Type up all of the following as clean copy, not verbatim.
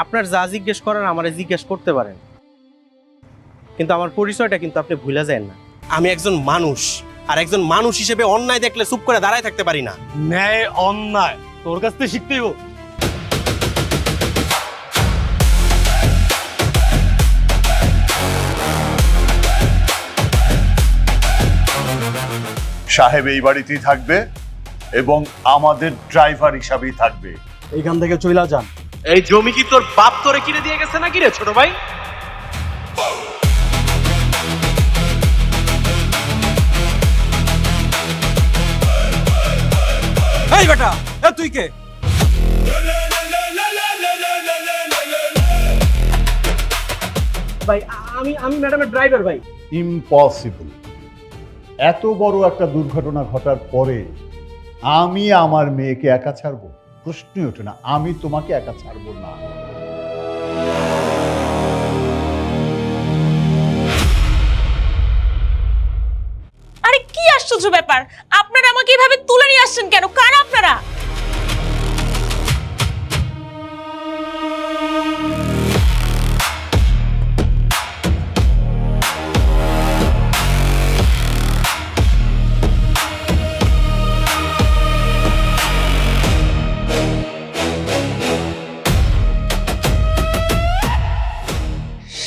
আপনার যা জিজ্ঞেস করার আমারে জিজ্ঞেস করতে পারেন, কিন্তু আমার পরিচয়টা কিন্তু আপনি ভুলে যান না। আমি একজন মানুষ, আর একজন মানুষ হিসেবে অন্যায় দেখলে চুপ করে দাঁড়ায় থাকতে পারি না। ন্যায় অন্যায় তোর কাছ থেকে শিখতে হইব। সাহেব এই বাড়িতেই থাকবে এবং আমাদের ড্রাইভার হিসাবেই থাকবে। এইখান থেকে চইলা যান। এই জমি কি তোর বাপ তোরে কিনে দিয়ে গেছে নাকি রে ছোট ভাই? এই বেটা, এ তুই কে? ভাই আমি ম্যাডামের ড্রাইভার ভাই। ইম্পসিবল। এত বড় একটা দুর্ঘটনা ঘটার পরে আমি আমার মেয়েকে একা ছাড়বো? প্রশ্নই ওঠে না। আমি তোমাকে একা ছাড়বো না। আরে কি আশ্চর্য ব্যাপার, আপনারা আমাকে এভাবে তুলে নিয়ে আসছেন কেন? কারা আপনারা?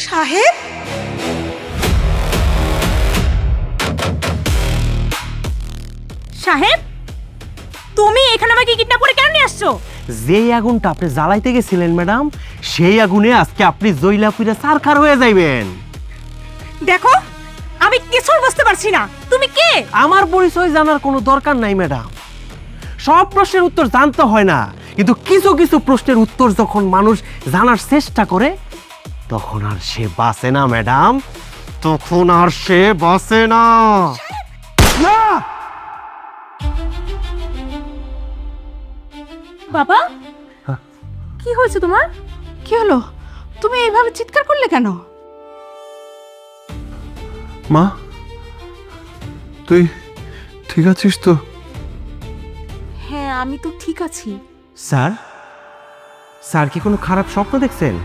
সাহেব, সাহেব তুমি এখানে আমাকে কিডন্যাপ করে কেন নিয়ে আসছো? যেই আগুনটা আপনি জ্বালাইতে গেছিলেন ম্যাডাম, সেই আগুনে আজকে আপনি জয়লা পুরা সারখার হয়ে যাইবেন। দেখো আমি কিছু বুঝতে পারছি না, তুমি কে? আমার পরিচয় জানার কোনো দরকার নাই ম্যাডাম। সব প্রশ্নের উত্তর জানতে হয় না, কিন্তু কিছু কিছু প্রশ্নের উত্তর যখন মানুষ জানার চেষ্টা করে তখন আর সে বাঁচে না ম্যাডাম, তখন আর সে বাঁচে না। না বাবা, কি হয়েছে তোমার? কি হলো? তুমি এইভাবে চিৎকার করলে কেন? মা, তুই ঠিক আছিস তো? হ্যাঁ আমি তো ঠিক আছি। স্যার, স্যার কি কোনো খারাপ স্বপ্ন দেখছেন?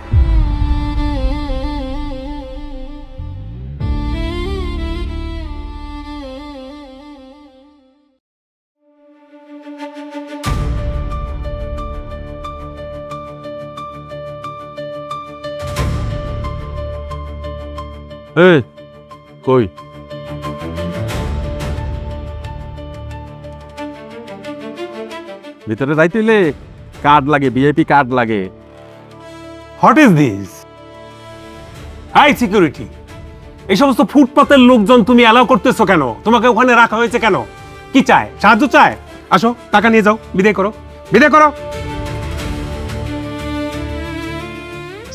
এই কই? ভিতরে যাইতেলে কার্ড লাগে, ভিআইপি কার্ড লাগে। What is this? High security, এই সমস্ত ফুটপাতের লোকজন তুমি অ্যালাউ করতেছো কেন? তোমাকে ওখানে রাখা হয়েছে কেন? কি চায়? সাহায্য চায়? আসো, টাকা নিয়ে যাও, বিদায় করো, বিদায় করো।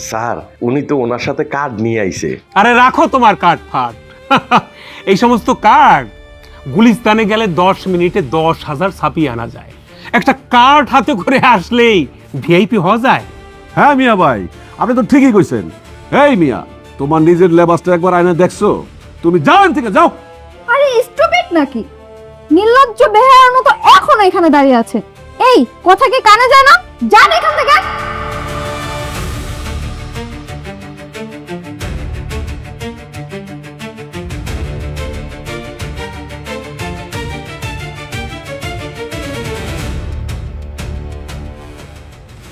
স্যার, উনি তো ওনার সাথে কার্ড নিয়ে আইছে। আরে রাখো তোমার কার্ড ফাট। এই সমস্ত কার্ড গুলিস্তানে গেলে 10 মিনিটে 10,000 ছাপিয়ে আনা যায়। একটা কার্ড হাতে করে আসলেই ভিআইপি হওয়া যায়। হ্যাঁ মিয়া ভাই, আপনি তো ঠিকই কইছেন। এই মিয়া, তোমার নিজের লেবাসটা একবার আয়না দেখছো? তুমি যাও এখান থেকে, যাও। আরে স্টুপিড নাকি? নির্লজ্জ বেহায়ার মতো এখনো এখানে দাঁড়িয়ে আছে। এই কথা কি কানে যায় না? যান এখান থেকে।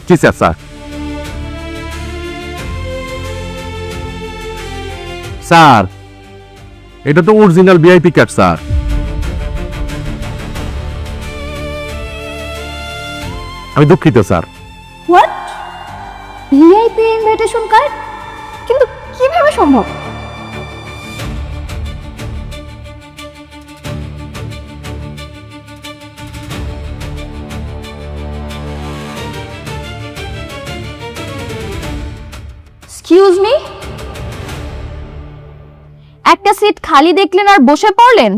কি স্যার? স্যার, স্যার এটা তো অরিজিনাল ভিআইপি কার্ড স্যার। আমি দুঃখিত sir. What? VIP invitation card? কিন্তু কিভাবে সম্ভব? এক্সকিউজ মি, একটা সিট খালি দেখলেন আর বসে পড়লেন?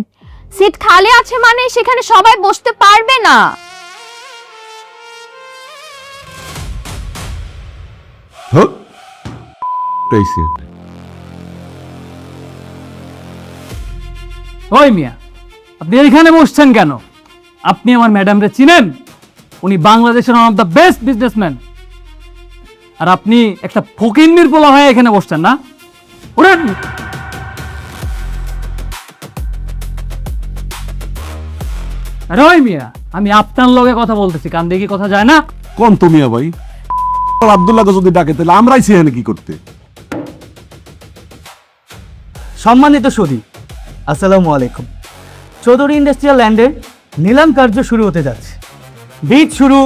সিট খালি আছে মানে সেখানে সবাই বসতে পারবে না। ওই মিয়া, আপনি এখানে বসছেন কেন? আপনি আমার ম্যাডামরে চিনেন? উনি বাংলাদেশের one of the best businessman. আর আপনি একটা ফকিন্নির পোলা হয়ে এখানে বসছেন না? উঠেন। আরে ওই মিয়া, আমি আপনার লগে কথা বলতেছি, কান দিয়ে কি কথা যায় না? কোন তো মিয়া ভাই? আব্দুল্লাহকে যদি ডাকে তাহলে আমরাই সেখানে কি করতে? সম্মানিত সুধী, আসসালামু আলাইকুম। চৌধুরী ইন্ডাস্ট্রিয়াল ল্যান্ডের নিলাম কার্য শুরু হতে যাচ্ছে। বীজ শুরু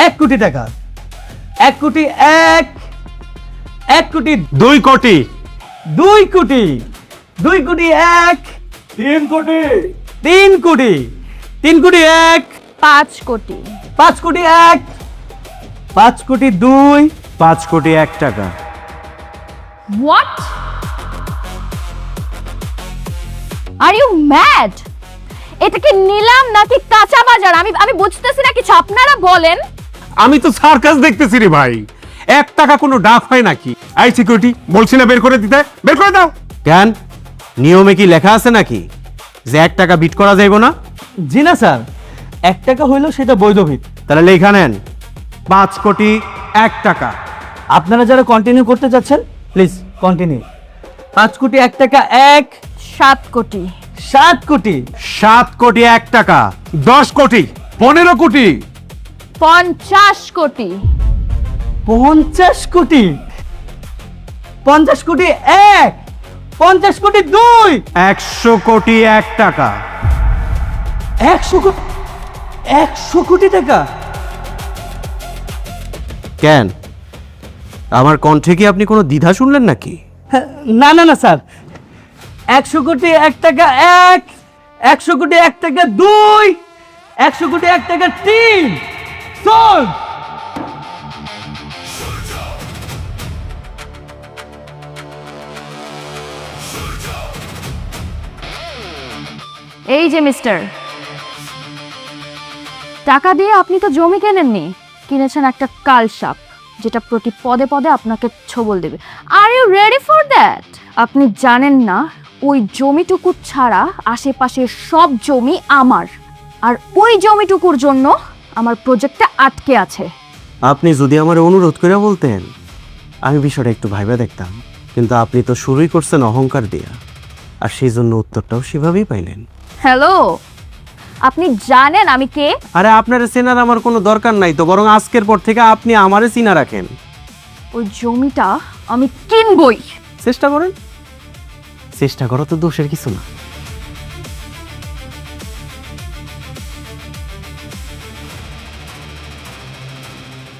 1 কোটি টাকা। 1 কোটি 1 কোটি 2 কোটি 2 কোটি 2 কোটি 1 3 কোটি 3 কোটি 3 কোটি 1 5 কোটি 5 কোটি 1 5 কোটি 2 5 কোটি 1 টাকা। What are you mad? এটা কি নিলাম নাকি কাঁচা বাজার? আমি বুঝতেছি না কিছু, আপনারা বলেন। আমি তো সার্কাস দেখতেছি রে ভাই। 1 টাকা কোনো ডাক হয় নাকি? আই সিকিউরিটি, বলছি না বের করে দিতে, বের করে দাও। কেন, নিয়মে কি লেখা আছে নাকি যে 1 টাকা বিট করা যাইব না? জি না স্যার, 1 টাকা হইলেও সেটা বৈধ ভিত। তাহলে লেখা নেন 5 কোটি 1 টাকা। আপনারা যারা কন্টিনিউ করতে চাচ্ছেন প্লিজ কন্টিনিউ। 5 কোটি 1 টাকা 7 কোটি 7 কোটি 7 কোটি 1 টাকা। 10 কোটি 15 কোটি 50 কোটি 50 কোটি 50 কোটি 1 50 কোটি 2 100 কোটি 1 টাকা। 100 কোটি টাকা। কেন, আমার কণ্ঠে কি আপনি কোনো দ্বিধা শুনলেন নাকি? হ্যাঁ, না না না স্যার, 100 কোটি 1 টাকা 1 100 কোটি 1 টাকা 2 100 কোটি 1 টাকা 3 সোল্ড। এই যে মিস্টার, টাকা দিয়ে আপনি তো জমি কেনেননি, কিনেছেন একটা কালসাপ যেটা প্রতি পদে পদে আপনাকে ছবল দেবে। Are you ready for that? আপনি জানেন না ওই জমিটুকু ছাড়া আশেপাশের সব জমি আমার, আর ওই জমিটুকুর জন্য আমার প্রজেক্টটা আটকে আছে। আপনি যদি আমার অনুরোধ করে বলতেন আমি বিষয়টা একটু ভাইবা দেখতাম, কিন্তু আপনি তো শুরুই করছেন অহংকার দিয়া, আর সেই জন্য উত্তরটাও সেভাবেই পাইলেন। হ্যালো, আপনি জানেন আমি কে? আরে আপনার চেনার আমার কোনো দরকার নাই তো, বরং আজকের পর থেকে আপনি আমারে চিনা রাখেন। ওই জমিটা আমি কিনবই। চেষ্টা করেন, চেষ্টা করো তো দোষের কিছু না।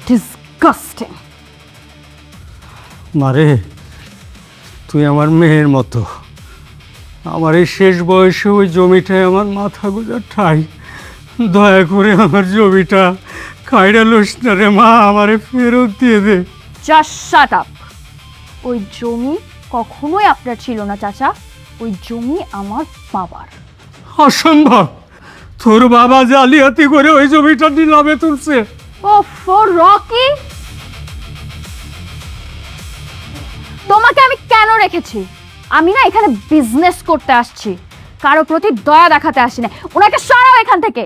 ডিসগাস্টিং। মারে, তুই আমার মেয়ের মতো। আমার এই শেষ বয়সে ওই জমিটায় আমার মাথা গোজার ঠাই। দয়া করে আমার জমিটা খাইরা লোস না রে মা, আমারে ফেরত দিয়ে দে। Just shut up. ওই জমি কখনোই আপনার ছিল না চাচা, ওই জমি আমার বাবার। অসম্ভব, তোর বাবা জালিয়াতি করে ওই জমিটা নিলামে তুলছে। ওফো রকি, তোমাকে আমি কেন রেখেছি? আমি না এখানে বিজনেস করতে আসছি, কারো প্রতি দয়া দেখাতে আসি না। ওনাকে সরাও এখান থেকে।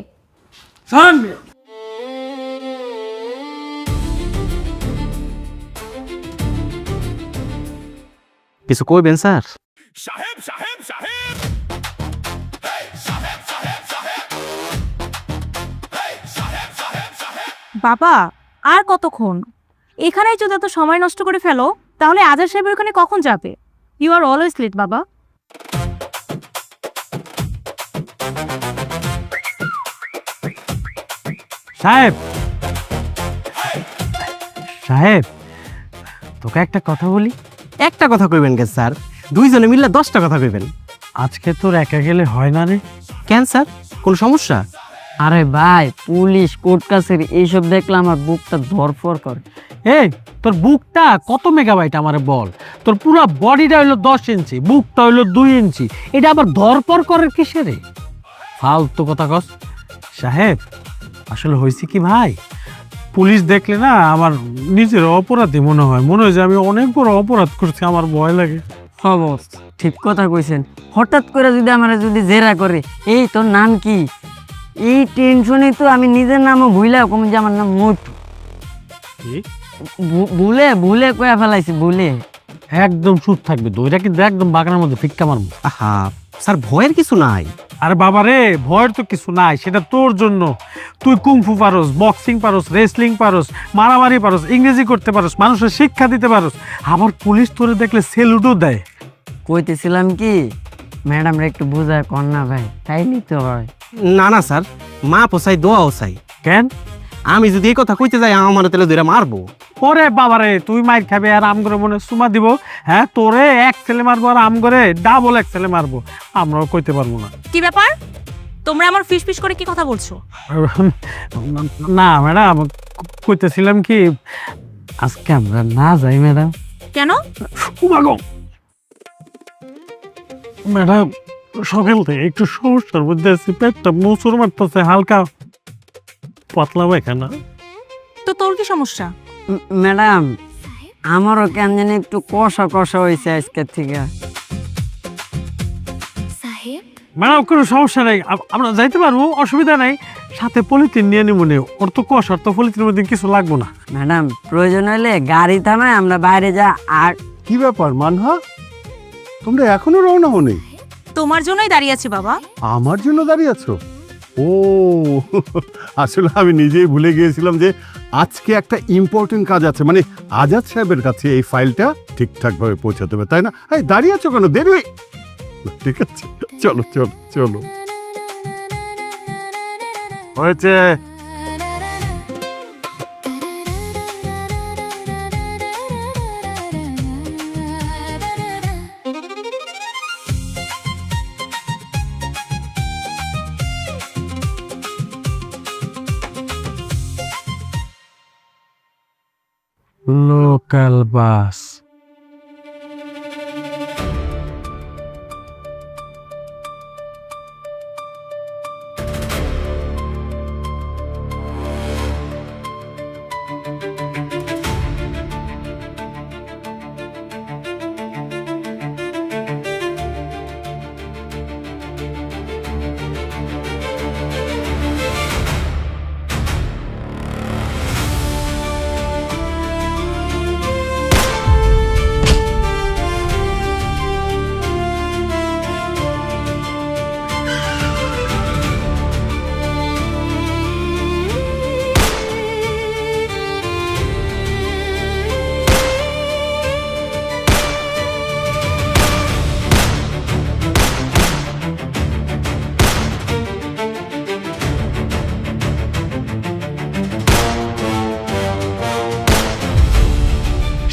কিছু কইবেন স্যার? বাবা, আর কতক্ষণ? এখানেই যদি এত সময় নষ্ট করে ফেলো তাহলে আজাদ সাহেবের ওখানে কখন যাবে? ইউ আর অলওয়েজ লেট বাবা। সাহেব, সাহেব, তোকে একটা কথা বলি। একটা কথা কইবেন কে স্যার? দুইজনে মিললে 10টা কথা কইবেন। আজকে তোর একা গেলে হয় না রে? কেন স্যার, কোনো সমস্যা? আরে ভাই, পুলিশ কোর্ট কাছারি এইসব দেখলে আমার বুকটা ধরফর করে। এই, তোর বুকটা কত মেগাবাইট আমারে বল। তোর পুরো বডিটা হইলো 10 ইঞ্চি, বুকটা হইলো 2 ইঞ্চি, এটা আবার ধরপর করে কিসেরে? ফালতু কথা কস। সাহেব, আসলে হয়েছে কি ভাই, পুলিশ দেখলে না আমার নিজের অপরাধী মনে হয় যে আমি অনেক বড় অপরাধ করছি, আমার ভয় লাগে। খবর ঠিক কথা কইছেন। হঠাৎ করে যদি আমার জেরা করে, এই তোর নাম কি, এই টেনশনে তো আমি নিজের নামও ভুইলা কম যে আমার নাম মোটু। ভুলে ভুলে কয়া ফেলাইছি ভুলে। একদম সুদ থাকবে, দইটা কিন্তু একদম বাগানের মধ্যে ফিক্কা মারবো। আহা স্যার, ভয়ের কিছু নাই। আরে বাবা রে, ভয়ের তো কিছু নাই, সেটা তোর জন্য। তুই কুংফু পারোস, বক্সিং পারোস, রেসলিং পারোস, মারামারি পারোস, ইংরেজি করতে পারোস, মানুষের শিক্ষা দিতে পারোস, আবার পুলিশ তোরে দেখলে সেলুটও দেয়। কইতেছিলাম কি ম্যাডাম রে একটু বুঝায় কর না ভাই, তাইলেই তো হয়। না না স্যার, মা পোসাই দোয়াও চাই। কেন? আমি যদি এই কথা কইতে যাই আমার তাহলে ধরে মারবো। ওরে বাবা রে, তুই মাইর খাবে আর আম করে মনে সুমা দিব? হ্যাঁ, তোরে এক ছেলে মারবো আর আম করে ডাবল এক ছেলে মারবো, আমরাও কইতে পারবো না। কি ব্যাপার, তোমরা আমার ফিস ফিস করে কি কথা বলছো? না ম্যাডাম, কইতেছিলাম কি আজকে আমরা না যাই ম্যাডাম। কেন? ম্যাডাম সকাল থেকে একটু সমস্যার মধ্যে আছি, পেটটা মোচড় মারতেছে, হালকা পাতলা পায়খানা। তো তোর কি সমস্যা? ম্যাডাম আমারও কেন জানি একটু কষা কষা হয়েছে আজকের থেকে। ম্যাডাম কোনো সমস্যা নেই, আমরা যাইতে পারবো, অসুবিধা নেই। সাথে পলিথিন নিয়ে নিব, ওর তো কষার তো পলিথিনের মধ্যে কিছু লাগবো না। ম্যাডাম প্রয়োজন হলে গাড়ি থামায় আমরা বাইরে যা। আর কি ব্যাপার মানহা, তোমরা এখনো রওনা হওনি? তোমার জন্যই দাঁড়িয়ে আছি বাবা। আমার জন্য দাঁড়িয়ে আছো? ও আসলে আমি নিজেই ভুলে গিয়েছিলাম যে আজকে একটা ইম্পর্টেন্ট কাজ আছে, মানে আজাদ সাহেবের কাছে এই ফাইলটা ঠিকঠাক ভাবে পৌঁছাতে হবে, তাই না? এই দাঁড়িয়ে আছো কেন, দেরি হয়ে- ঠিক আছে, চলো চলো চলো। হয়েছে। Local bus.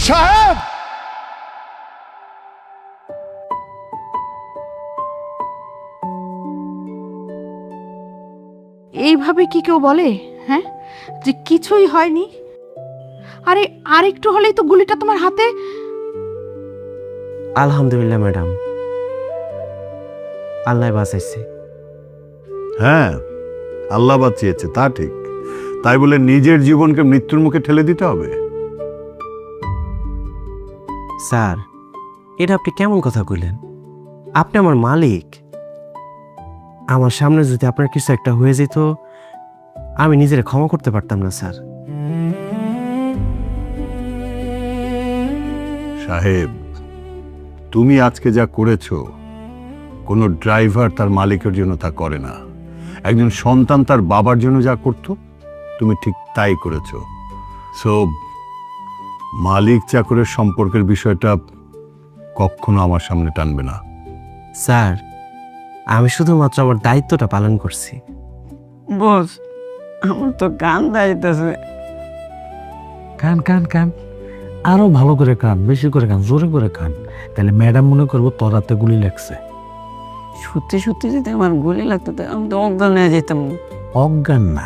সাহেব, এইভাবে কি কেউ বলে, হ্যাঁ, যে কিছুই হয়নি? আরে আরেকটু হলেই তো গুলিটা তোমার হাতে। আলহামদুলিল্লাহ ম্যাডাম, আল্লাহ বাঁচাইছে। হ্যাঁ আল্লাহ বাঁচিয়েছে তা ঠিক, তাই বলে নিজের জীবনকে মৃত্যুর মুখে ঠেলে দিতে হবে? স্যার, এটা আপনি কেমন কথা কইলেন? আপনি আমার মালিক। আমার সামনে যদি আপনার কিছু একটা হয়ে যেত, আমি নিজের ক্ষমা করতে পারতাম না স্যার। সাহেব, তুমি আজকে যা করেছো, কোনো ড্রাইভার তার মালিকের জন্য তা করে না। একজন সন্তান তার বাবার জন্য যা করত, তুমি ঠিক তাই করেছো। সো মালিক চাকরের সম্পর্কের বিষয়টা কখনো আমার সামনে টানবে না। স্যার, আমি শুধুমাত্র আমার দায়িত্বটা পালন করছি। বস আমার তো কান দাইতেছে। কান কান কান, আরো ভালো করে কান, বেশি করে কান, জোরে করে কান, তাহলে ম্যাডাম মনে করবো তোর হাতে গুলি লাগছে। সত্যি সত্যি যদি আমার গুলি লাগতো আমি তো অজ্ঞান হয়ে যেতাম। অজ্ঞান না,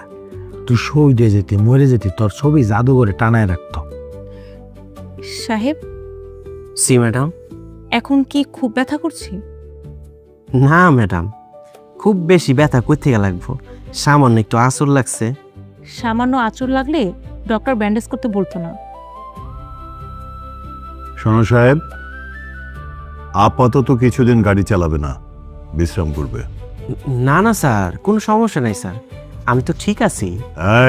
তুই সই দিয়ে যেতি, মরে যেতি, তোর ছবি জাদুঘরে টানায় রাখতো। সাহেব, সি ম্যাডাম। এখন কি খুব ব্যথা করছি? না ম্যাডাম, খুব বেশি ব্যথা কই থেকে লাগবো, সামান্য একটু আঁচড় লাগছে। সামান্য আঁচড় লাগলে ডক্টর ব্যান্ডেজ করতে বলতো না। শোনো সাহেব, আপাতত কিছুদিন গাড়ি চালাবে না, বিশ্রাম করবে। না না স্যার, কোনো সমস্যা নাই স্যার, আমি তো ঠিক আছি।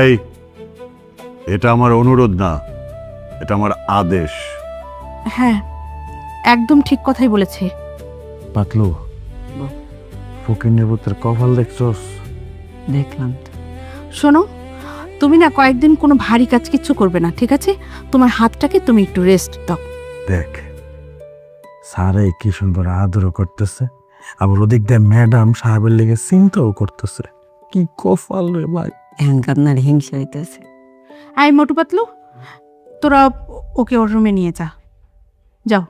এই, এটা আমার অনুরোধ না, এটা আমার আদেশ। হ্যাঁ, একদম ঠিক কথাই বলেছে। পাতলু, ফকিনের পুত্রের কপাল দেখছস? দেখলাম। শোনো, তুমি না কয়েকদিন কোনো ভারী কাজ কিচ্ছু করবে না, ঠিক আছে? তোমার হাতটাকে তুমি একটু রেস্ট দাও। দেখ, স্যারে কি সুন্দর আদরও করতেছে, আবার ওদিক দিয়ে ম্যাডাম সাহেবের লেগে চিন্তাও করতেছে। কি কপাল রে ভাই। এখন আপনার হিংসা হইতেছে। আই মোটু পাতলু, তোরা ওকে ওর রুমে নিয়ে যা, যাও।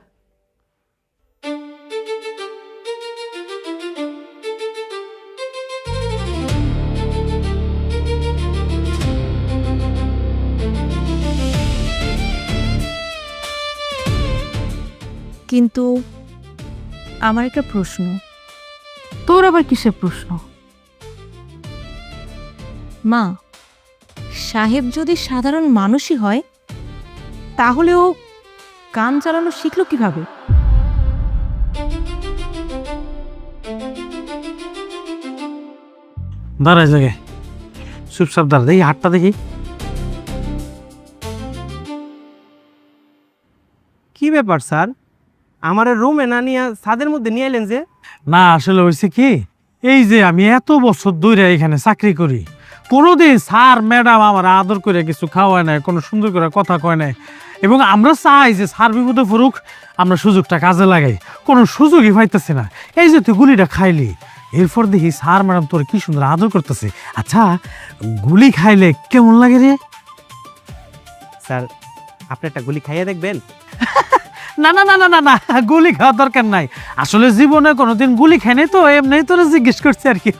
কিন্তু আমার একটা প্রশ্ন। তোর আবার কিসের প্রশ্ন? মা, সাহেব যদি সাধারণ মানুষই হয় তাহলে ও কাম চালানো শিখলো কিভাবে? দাঁড়ায় জায়গায় চুপচাপ দাঁড়া, দেখি হাতটা দেখি। কি ব্যাপার স্যার, আমার রুমে না নিয়ে ছাদের মধ্যে নিয়ে এলেন যে? না, আসলে হয়েছে কি, এই যে আমি এত বছর ধরে এখানে চাকরি করি, কোনোদিন স্যার ম্যাডাম আমার আদর করে কিছু খাওয়ায় নাই, কোনো সুন্দর করে কথা কয় নাই। এবং আমরা চাই যে স্যার বিপদে পড়ুক, আমরা সুযোগটা কাজে লাগাই, কোনো সুযোগই পাইতেছি না। এই যে তুই গুলিটা খাইলি, এরপর দেখি স্যার ম্যাডাম তোর কি সুন্দর আদর করতেছে। আচ্ছা, গুলি খাইলে কেমন লাগে রে? স্যার, আপনি একটা গুলি খাইয়ে দেখবেন? না না না না না না, গুলি খাওয়ার দরকার নাই। আসলে জীবনে কোনোদিন গুলি খাই নাই তো, এমনি তোরা জিজ্ঞেস করছি আর কি।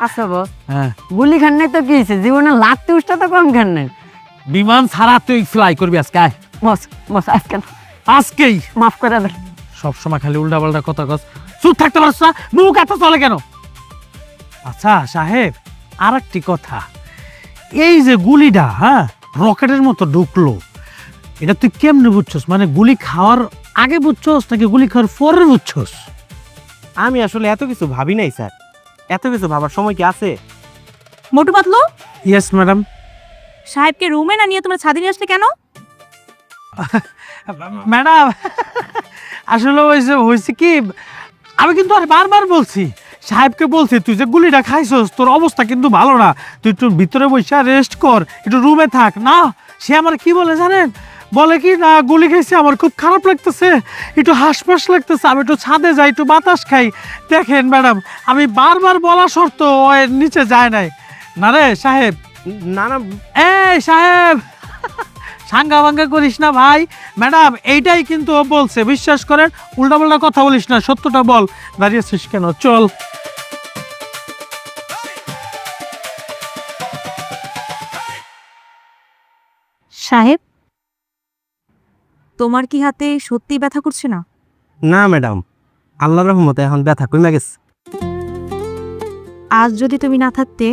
আচ্ছা বস, হ্যাঁ, গুলি খান নাই তো কি হয়েছে, জীবনে লাগতে উষ্টা তো কম খান নাই। বিমান ছাড়া তুই ফ্লাই করবি আজকে? আয় বস, বস আজকে আজকেই মাফ করে দেন। সবসময় খালি উল্টা পাল্টা কথা কস, চুপ থাকতে পারছ না? মুখ এত চলে কেন? আচ্ছা সাহেব, আর একটি কথা, এই যে গুলিটা হ্যাঁ রকেটের মতো ঢুকলো, এটা তুই কেমনে বুঝছস? মানে গুলি খাওয়ার আগে বুঝছস নাকি গুলি খাওয়ার পরে বুঝছস? আমি আসলে এত কিছু ভাবি নাই স্যার, এত কিছু ভাবার সময় কি আছে? Motu Patlu, yes madam. সাহেবকে রুমে না নিয়ে তোমরা ছাদে নিয়ে আসলে কেন? ম্যাডাম, আসলে হয়েছে কি, আমি কিন্তু আর বারবার বলছি, সাহেবকে বলছি তুই যে গুলিটা খাইছস তোর অবস্থা কিন্তু ভালো না, তুই একটু ভিতরে বসে রেস্ট কর, একটু রুমে থাক। না, সে আমার কি বলে জানেন, বলে কি না গুলি খাইছে, আমার খুব খারাপ লাগতেছে, একটু হাসপাস লাগতেছে, আমি একটু ছাদে যাই, একটু বাতাস খাই। দেখেন ম্যাডাম, আমি বারবার বলা শর্ত নিচে যায় নাই। না রে সাহেব, না না, এই সাহেব, সাঙ্গা ভাঙ্গা করিস না ভাই। ম্যাডাম এইটাই কিন্তু ও বলছে, বিশ্বাস করেন, উল্টাপাল্টা কথা বলিস না, সত্যটা বল। দাঁড়িয়েছিস কেন? চল। সাহেব, তোমার কি হাতে সত্যি ব্যথা করছে না? না ম্যাডাম, আল্লাহর রহমতে এখন ব্যথা কমে গেছে। আজ যদি তুমি না থাকতে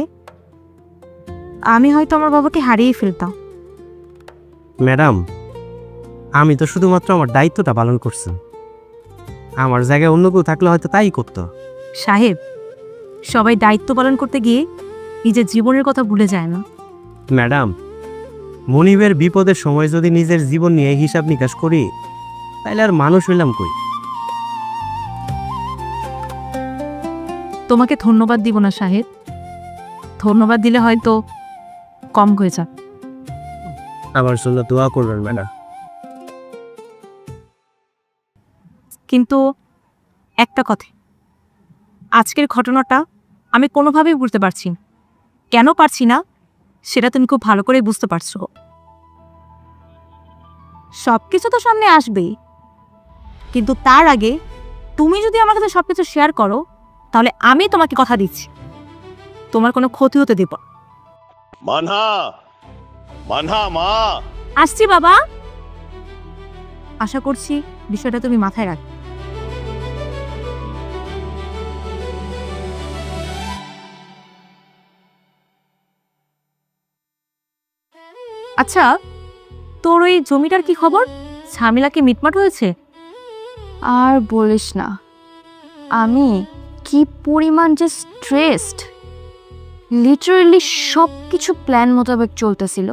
আমি হয়তো আমার বাবাকে হারিয়ে ফেলতাম। ম্যাডাম, আমি তো শুধুমাত্র আমার দায়িত্বটা পালন করছি, আমার জায়গায় অন্য কেউ থাকলে হয়তো তাই করতো। সাহেব, সবাই দায়িত্ব পালন করতে গিয়ে নিজের জীবনের কথা ভুলে যায় না। ম্যাডাম, মনিবের বিপদের সময় যদি নিজের জীবন নিয়ে হিসাব নিকাশ করি, তাহলে আর মানুষ হইলাম কই? তোমাকে ধন্যবাদ দিব না সাহেব, ধন্যবাদ দিলে হয়তো কম হয়ে যাক। আমার জন্য দোয়া করবেন ম্যাডাম। কিন্তু একটা কথা, আজকের ঘটনাটা আমি কোনোভাবেই বুঝতে পারছি না। কেন পারছি না সেটা তুমি খুব ভালো করে বুঝতে পারছো। সব কিছু তো সামনে আসবেই, কিন্তু তার আগে তুমি যদি আমার কাছে সব কিছু শেয়ার করো, তাহলে আমি তোমাকে কথা দিচ্ছি তোমার কোনো ক্ষতি হতে দেব না। মানহা, মানহা মা। আসছি বাবা, আশা করছি বিষয়টা তুমি মাথায় রাখবে। আচ্ছা, তোর ওই জমিটার কি খবর? ঝামেলা কি মিটমাট হয়েছে? আর বলিস না, আমি কি পরিমাণ যে স্ট্রেসড, লিটারালি সব কিছু প্ল্যান মোতাবেক চলতেছিল,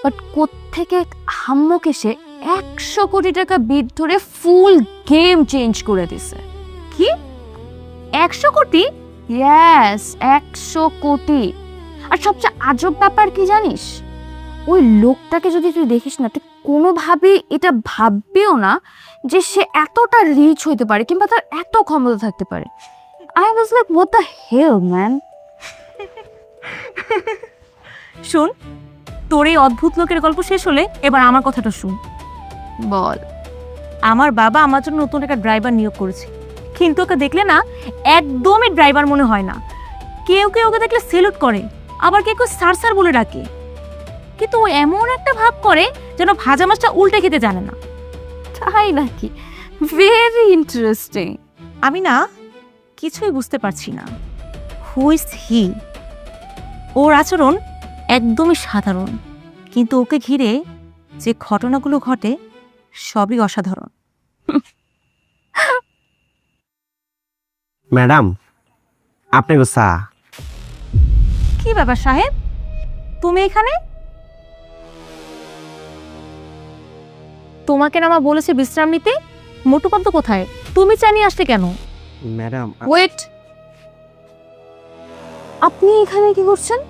বাট কোত্থেকে হাম্মক এসে 100 কোটি টাকা বিট ধরে ফুল গেম চেঞ্জ করে দিছে। কি 100 কোটি? ইয়েস, 100 কোটি। আর সবচেয়ে আজব ব্যাপার কি জানিস, ওই লোকটাকে যদি তুই দেখিস না, তুই কোনোভাবেই এটা ভাববেও না যে সে এতটা রিচ হইতে পারে কিংবা তার এত ক্ষমতা থাকতে পারে। I was like what the hell man. শুন, তোর এই অদ্ভুত লোকের গল্প শেষ হলে এবার আমার কথাটা শুন। বল। আমার বাবা আমার জন্য নতুন একটা ড্রাইভার নিয়োগ করেছে, কিন্তু ওকে দেখলে না একদমই ড্রাইভার মনে হয় না। কেউ কেউ ওকে দেখলে সেলুট করে, আবার কেউ কেউ স্যার স্যার বলে ডাকে, কিন্তু ও এমন একটা ভাব করে যেন ভাজা মাছটা উল্টে খেতে জানে না। তাই নাকি? Very interesting. আমি না কিছুই বুঝতে পারছি না। Who is he? ওর আচরণ একদমই সাধারণ, কিন্তু ওকে ঘিরে যে ঘটনাগুলো ঘটে সবই অসাধারণ। ম্যাডাম, আপনি গো চা। কি ব্যাপার সাহেব, তুমি এখানে? তোমাকে না মা বলেছে বিশ্রাম নিতে, মোটুপান্ত কোথায়? তুমি চা নিয়ে আসলে কেন? ম্যাডাম, ওয়েট, আপনি এখানে কি করছেন?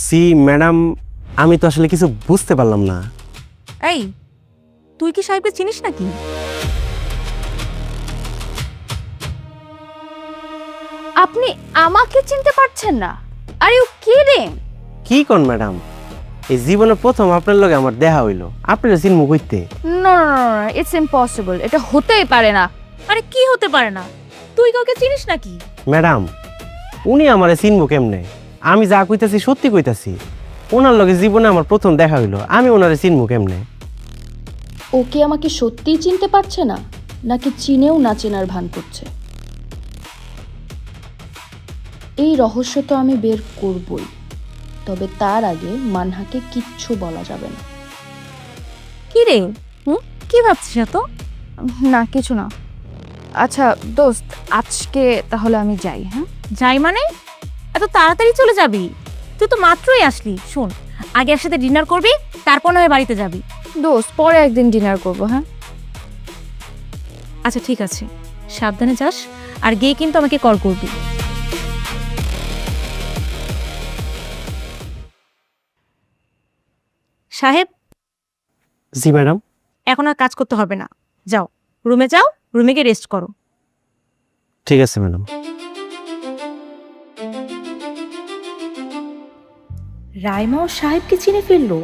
সি ম্যাডাম, আমি তো আসলে কিছু বুঝতে পারলাম না। এই, তুই কি সাহেবকে চিনিস নাকি? আপনি আমাকে চিনতে পারছেন না? Are you kidding? কি কোন ম্যাডাম, এই জীবনে প্রথম আপনার লগে আমার দেখা হইলো, আপনার চিনমু কইতে। No no no, it's impossible, এটা হতেই পারে না। আরে কি হতে পারে না? তুই কাউকে চিনিস নাকি? ম্যাডাম, উনি আমারে চিনবো কেমনে? আমি যা কইতাছি সত্যি কইতাছি। ওনার লগে জীবনে আমার প্রথম দেখা হইলো, আমি ওনারে চিনবো কেমনে? ও কি আমাকে সত্যিই চিনতে পারছে না, নাকি চিনেও না চেনার ভান করছে? এই রহস্য তো আমি বের করবই, তবে তার আগে মানহাকে কিচ্ছু বলা যাবে না। কি রে, কি ভাবছিস এত? না কিছু না। আচ্ছা দোস্ত, আজকে তাহলে আমি যাই। হ্যাঁ যাই মানে? এত তাড়াতাড়ি চলে যাবি? তুই তো মাত্রই আসলি। শোন, আগে একসাথে ডিনার করবি, তারপর না হয় বাড়িতে যাবি। দোস্ত, পরে একদিন ডিনার করবো। হ্যাঁ আচ্ছা ঠিক আছে, সাবধানে যাস, আর গিয়ে কিন্তু আমাকে কল করবি। সাহেব। জি ম্যাডাম। এখন আর কাজ করতে হবে না, যাও রুমে যাও, রুমে গিয়ে রেস্ট করো। ঠিক আছে ম্যাডাম। রাইমা ও সাহেবকে চিনে ফেললো,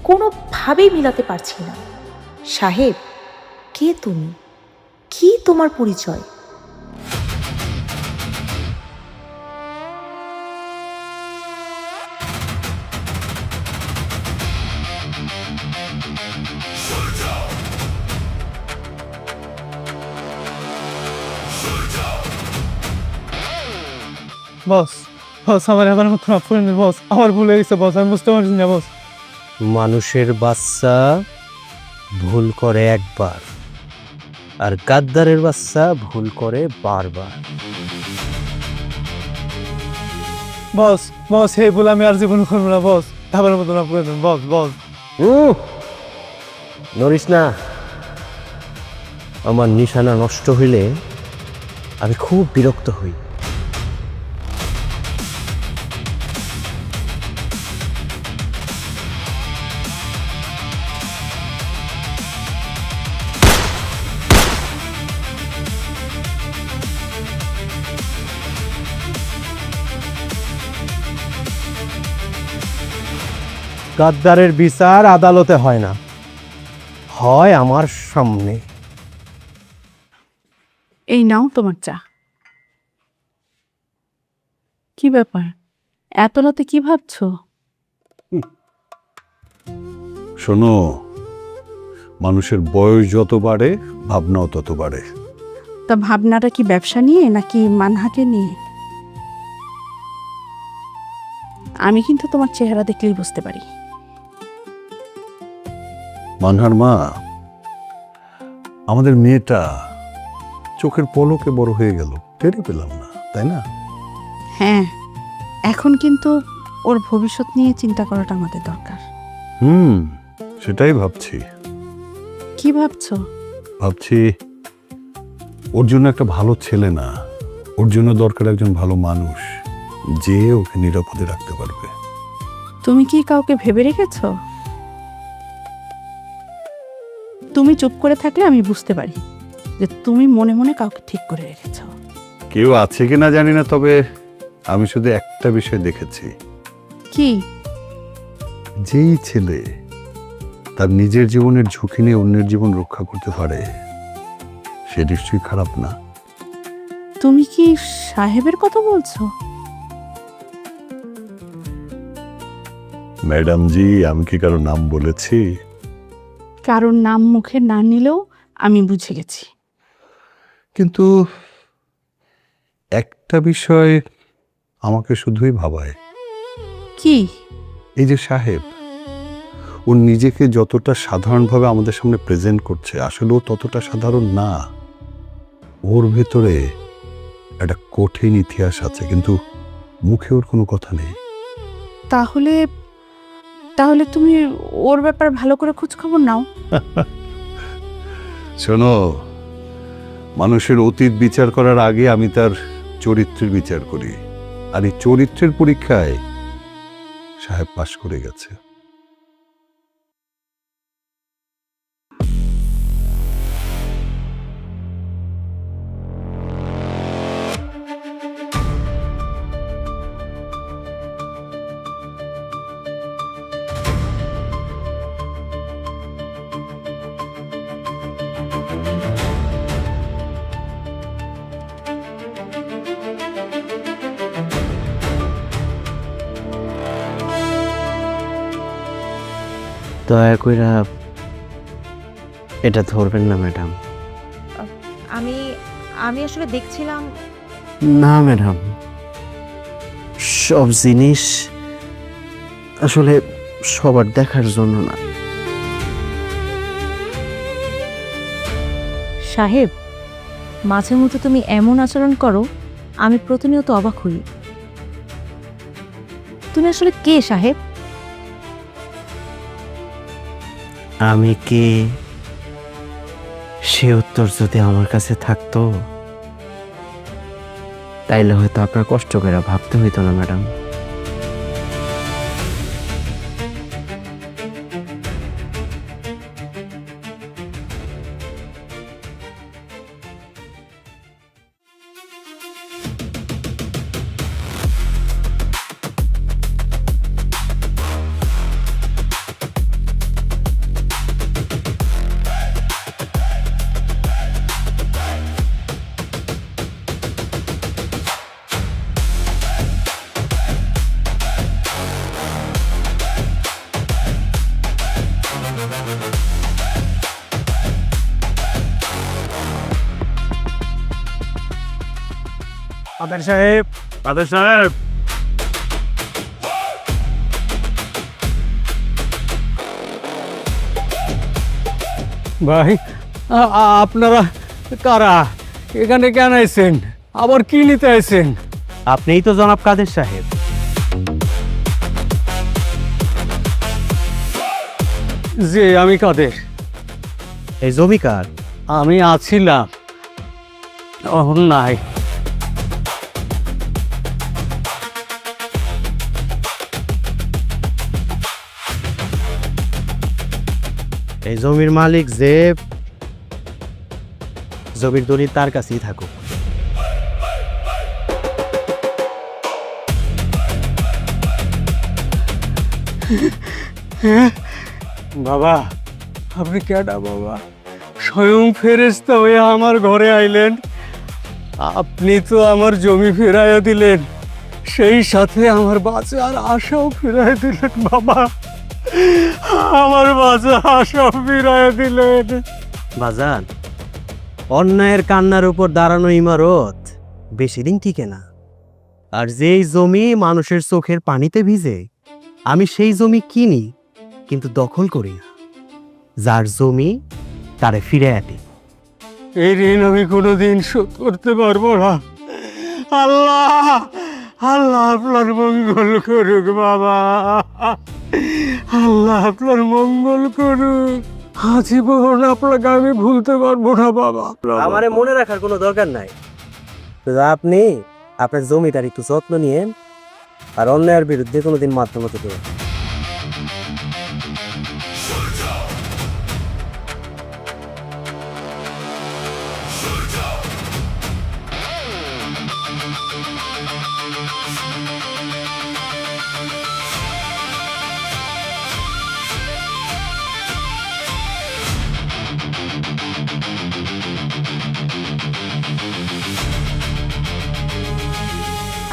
কোনোভাবেই মিলাতে পারছি না। সাহেব, কে তুমি? কি তোমার পরিচয়? বস, বস আমার এবার মতো মাফ করে দিন বস, আমার ভুল হয়ে গেছে বস, আমি বুঝতে পারছি না বস। মানুষের বাচ্চা ভুল করে একবার, আর গাদ্দারের বাচ্চা ভুল করে বারবার। বস, বস এই ভুল আমি আর জীবন করবো না বস, এবার মতো মাফ করে দিন বস। বস নড়িস না, আমার নিশানা নষ্ট হইলে আমি খুব বিরক্ত হই। গাদ্দারের বিচার আদালতে হয় না, হয় আমার সামনে। এই নাও তোমার চা। কি ব্যাপার, এত রাতে কি ভাবছো? শোনো, মানুষের বয়স যত বাড়ে ভাবনাও তত বাড়ে। তা ভাবনাটা কি ব্যবসা নিয়ে নাকি মানহাকে নিয়ে? আমি কিন্তু তোমার চেহারা দেখলেই বুঝতে পারি। মানহার মা, আমাদের মেয়েটা চোখের পলকে বড় হয়ে গেল, টেরি পেলাম না, তাই না? হ্যাঁ, এখন কিন্তু ওর ভবিষ্যৎ নিয়ে চিন্তা করাটা আমাদের দরকার। সেটাই ভাবছি। কি ভাবছো? ভাবছি ওর জন্য একটা ভালো ছেলে না, ওর জন্য দরকার একজন ভালো মানুষ যে ওকে নিরাপদে রাখতে পারবে। তুমি কি কাউকে ভেবে রেখেছো? তুমি চুপ করে থাকলে আমি বুঝতে পারি যে তুমি মনে মনে কাউকে ঠিক করে রেখেছো। কেউ আছে কিনা জানি না, তবে আমি শুধু একটা বিষয় দেখেছি। কি? যেই ছেলে তার নিজের জীবনের ঝুঁকি নিয়ে অন্যের জীবন রক্ষা করতে পারে সে নিশ্চয়ই খারাপ না। তুমি কি সাহেবের কথা বলছো? ম্যাডাম জি, আমি কি কারো নাম বলেছি? কারোর নাম মুখে না নিলেও আমি বুঝে গেছি। কিন্তু একটা বিষয় আমাকে শুধুই ভাবায়। কি? এই যে সাহেব, ও নিজেকে যতটা সাধারণভাবে আমাদের সামনে প্রেজেন্ট করছে, আসলে ও ততটা সাধারণ না। ওর ভেতরে একটা কঠিন ইতিহাস আছে, কিন্তু মুখে ওর কোনো কথা নেই। তাহলে তাহলে তুমি ওর ব্যাপারে ভালো করে খোঁজ খবর নাও। শোনো, মানুষের অতীত বিচার করার আগে আমি তার চরিত্রের বিচার করি, আর এই চরিত্রের পরীক্ষায় সাহেব পাশ করে গেছে। দয়া কইরা এটা ধরবেন না ম্যাডাম। আমি আমি আসলে দেখছিলাম। না ম্যাডাম, সব জিনিস আসলে সবার দেখার জন্য না। সাহেব, মাঝে মধ্যে তুমি এমন আচরণ করো আমি প্রতিনিয়ত অবাক হই। তুমি আসলে কে সাহেব? আমি কে সে উত্তর যদি আমার কাছে থাকতো তাইলে হয়তো আপনার কষ্ট করে ভাবতে হইতো না ম্যাডাম। কাদের সাহেব, কাদের সাহেব, ভাই আপনারা কারা? এখানে কেন আইছেন? আবার কি নিতে আইছেন? আপনিই তো জনাব কাদের সাহেব। জি, আমি কাদের। এই জমিকার আমি আছিলাম, এখন নাই। এই জমির মালিক যে, জমির দলিল তার কাছেই থাকুক। বাবা, আপনি কেডা বাবা? স্বয়ং ফেরেশতা হয়ে আমার ঘরে আইলেন, আপনি তো আমার জমি ফেরাইয়া দিলেন, সেই সাথে আমার বাঁচার আশাও ফিরাইয়া দিলেন বাবা। আমার বাঁচার আশাও ফিরাইয়া দিলেন। বাজান, অন্যায়ের কান্নার উপর দাঁড়ানো ইমারত বেশি দিন টিকে না। আর যেই জমি মানুষের চোখের পানিতে ভিজে, আমি সেই জমি কিনি কিন্তু দখল করি না। যার জমি তারে ফিরে আনি। এই ঋণ আমি কোনোদিন শোধ করতে পারবো না। আল্লাহ, আল্লাহ আপনার মঙ্গল করুক বাবা। আল্লাহ আপনার মঙ্গল করুক। আজীবন আপনাকে আমি ভুলতে পারবো না বাবা। আমারে মনে রাখার কোনো দরকার নাই, শুধু আপনি আপনার জমিটার একটু যত্ন নিয়েন আর অন্যায়ের বিরুদ্ধে কোনোদিন মাথা মতো দেবেন।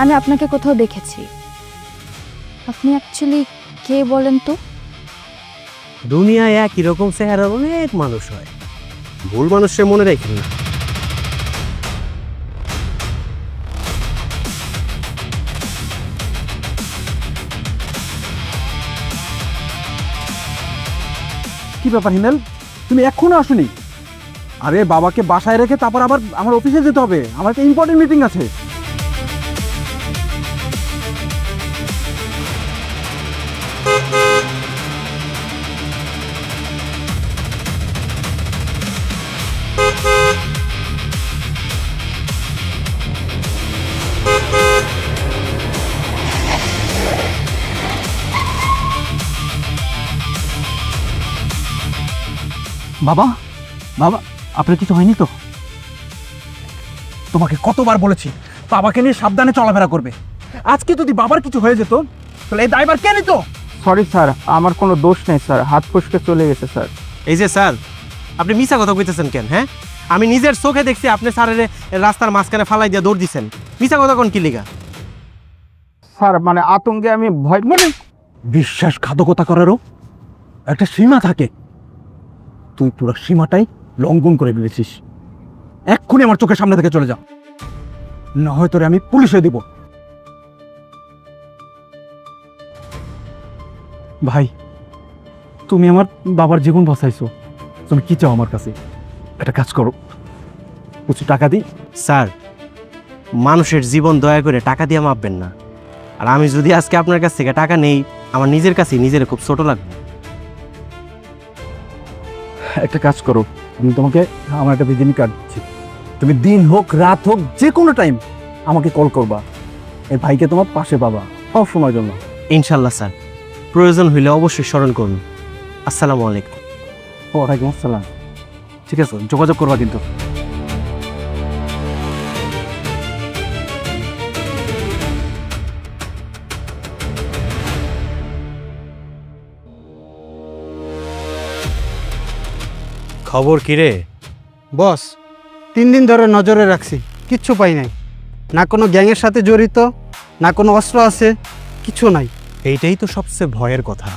আমি আপনাকে কোথাও দেখেছি। আপনি অ্যাকচুয়ালি কে বলেন তো? দুনিয়ায় একই রকম চেহারার অনেক মানুষ হয়, ভুল মানুষের মনে রাখেন না। কি ব্যাপার হিমেল, তুমি এখনো আসোনি? আরে বাবাকে বাসায় রেখে তারপর আবার আমার অফিসে যেতে হবে, আমার একটা ইম্পর্টেন্ট মিটিং আছে। বাবা, বাবা, আপনার কিছু হয়নি তো? তোমাকে কতবার বলেছি বাবাকে নিয়ে সাবধানে চলাফেরা করবে। আজকে যদি বাবার কিছু হয়ে যেত তাহলে এই দায়ভার কে নিত? সরি স্যার, আমার কোনো দোষ নেই স্যার, হাত ফসকে চলে গেছে স্যার। এই যে স্যার, আপনি মিছা কথা কইতেছেন কেন? হ্যাঁ, আমি নিজের চোখে দেখছি আপনি স্যারের রাস্তার মাঝখানে ফালাই দিয়ে দৌড় দিচ্ছেন। মিছা কথা কোন কি লিগা? স্যার মানে আতঙ্কে আমি ভয় মানে বিশ্বাসঘাতকতা করারও একটা সীমা থাকে। তুই পুরো সীমাটাই লঙ্ঘন করে ফেলেছিস। এক্ষুনি আমার চোখের সামনে থেকে চলে যা, না হয় তোরে আমি পুলিশে দিব। ভাই, তুমি আমার বাবার জীবন বাঁচাইছো, তুমি কি চাও আমার কাছে? একটা কাজ করো, কিছু টাকা দিই। স্যার, মানুষের জীবন দয়া করে টাকা দিয়ে মাপবেন না। আর আমি যদি আজকে আপনার কাছ থেকে টাকা নেই, আমার নিজের কাছেই নিজের খুব ছোট লাগবে। একটা কাজ করো, আমি তোমাকে আমার একটা ভিজিটিং কার্ড দিচ্ছি, তুমি দিন হোক রাত হোক যে কোনো টাইম আমাকে কল করবা। এই ভাইকে তোমার পাশে পাবা সব সময়ের জন্য। ইনশাল্লাহ স্যার, প্রয়োজন হইলে অবশ্যই স্মরণ করুন। আসসালামু আলাইকুম। ওয়ালাইকুম আসসালাম। ঠিক আছে, যোগাযোগ করবা কিন্তু। খবর কি রে? বস, 3 দিন ধরে নজরে রাখছি, কিচ্ছু পাই নাই। না কোনো গ্যাংয়ের সাথে জড়িত, না কোনো অস্ত্র আছে, কিছু নাই। এইটাই তো সবচেয়ে ভয়ের কথা,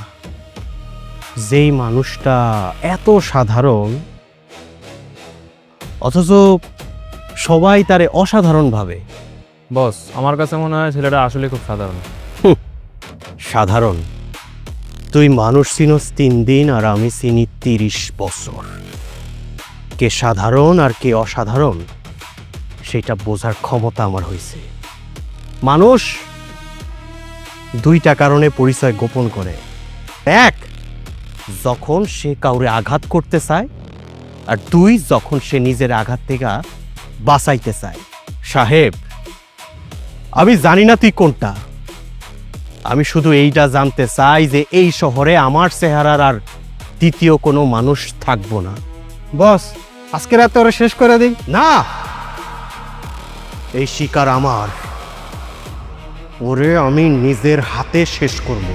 যেই মানুষটা এত সাধারণ অথচ সবাই তারে অসাধারণ ভাবে। বস, আমার কাছে মনে হয় ছেলেটা আসলে খুব সাধারণ। সাধারণ? তুই মানুষ চিনস 3 দিন আর আমি চিনি 30 বছর। কে সাধারণ আর কে অসাধারণ সেটা বোঝার ক্ষমতা আমার হয়েছে। মানুষ 2টা কারণে পরিচয় গোপন করে। 1, যখন সে কাউরে আঘাত করতে চায়, আর 2, যখন সে নিজের আঘাত থেকে বাঁচাইতে চায়। সাহেব, আমি জানি না তুই কোনটা, আমি শুধু এইটা জানতে চাই যে এই শহরে আমার চেহারার আর দ্বিতীয় কোনো মানুষ থাকবো না। বস, আজকে রাতে ওরা শেষ করে দিই। না, এই শিকার আমার, ওরে আমি নিজের হাতে শেষ করব।